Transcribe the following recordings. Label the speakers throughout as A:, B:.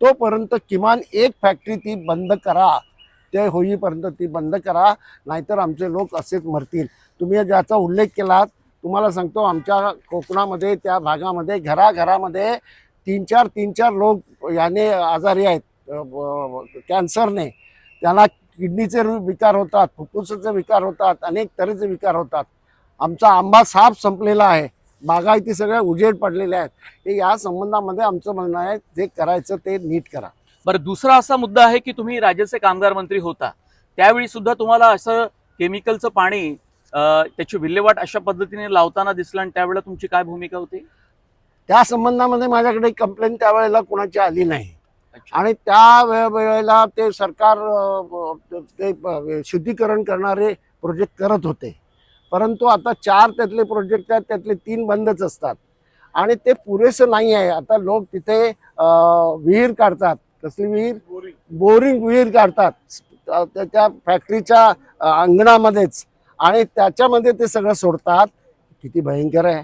A: तोपर्यंत किमान एक फॅक्टरी ती बंद करा, ते होईपर्यंत ती बंद करा, नाहीतर आमचे लोक असेच मरतील. तुम्ही ज्याचा उल्लेख केलात, तुम्हाला सांगतो आमच्या कोकणामध्ये त्या भागामध्ये घराघरामध्ये तीन चार लोक याने आजारी आहेत, कॅन्सरने. त्यांना किडनीचे विकार होतात, फुफ्फुसाचे विकार होतात, अनेक तऱ्हेचे विकार होतात. आमचा आंबा साफ संपलेला आहे, बागायती सगळ्या उजेड पडलेल्या आहेत. हे या संबंधामध्ये आमचं म्हणणं आहे, जे करायचं ते नीट करा.
B: बरं, दुसरा असा मुद्दा आहे की तुम्ही राज्याचे कामगार मंत्री होता, त्यावेळी सुद्धा तुम्हाला असं केमिकलचं पाणी त्याची विल्हेवाट अशा पद्धतीने लावताना दिसलं, आणि त्यावेळेला तुमची काय भूमिका होती?
A: त्या संबंधामध्ये माझ्याकडे कंप्लेंट त्यावेळेला कोणाची आली नाही, आणि त्या वेळेला ते सरकार ते शुद्धीकरण करणारे प्रोजेक्ट करत होते. परंतु आता 4 त्यातले प्रोजेक्ट आहेत, त्यातले 3 बंदच असतात, आणि ते पुरेसं नाही आहे. आता लोक तिथे विहीर काढतात. कसली विहीर? बोरिंग विहीर काढतात त्या फॅक्टरीच्या अंगणामध्येच, आणि त्याच्यामध्ये ते सगळं सोडतात. किती भयंकर आहे,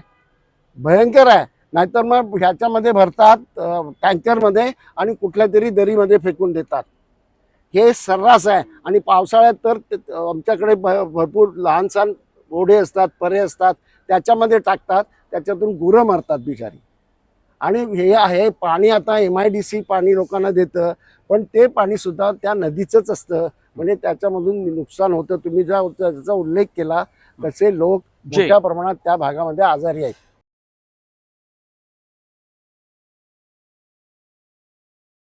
A: भयंकर आहे. नाहीतर मग ह्याच्यामध्ये भरतात टँकरमध्ये आणि कुठल्या तरी दरीमध्ये फेकून देतात. हे सर्रास आहे. आणि पावसाळ्यात तर आमच्याकडे भरपूर लहान सहान ओढे असतात, परे असतात, त्याच्यामध्ये टाकतात. त्याच्यातून गुरं मरतात बिचारी. आणि हे आहे पाणी, आता MIDC पाणी लोकांना देतं, पण ते पाणीसुद्धा त्या नदीचंच असतं, म्हणजे त्याच्यामधून नुकसान होतं. तुम्ही ज्याचा उल्लेख केला तसे लोक मोठ्या प्रमाणात त्या भागामध्ये आजारी आहेत.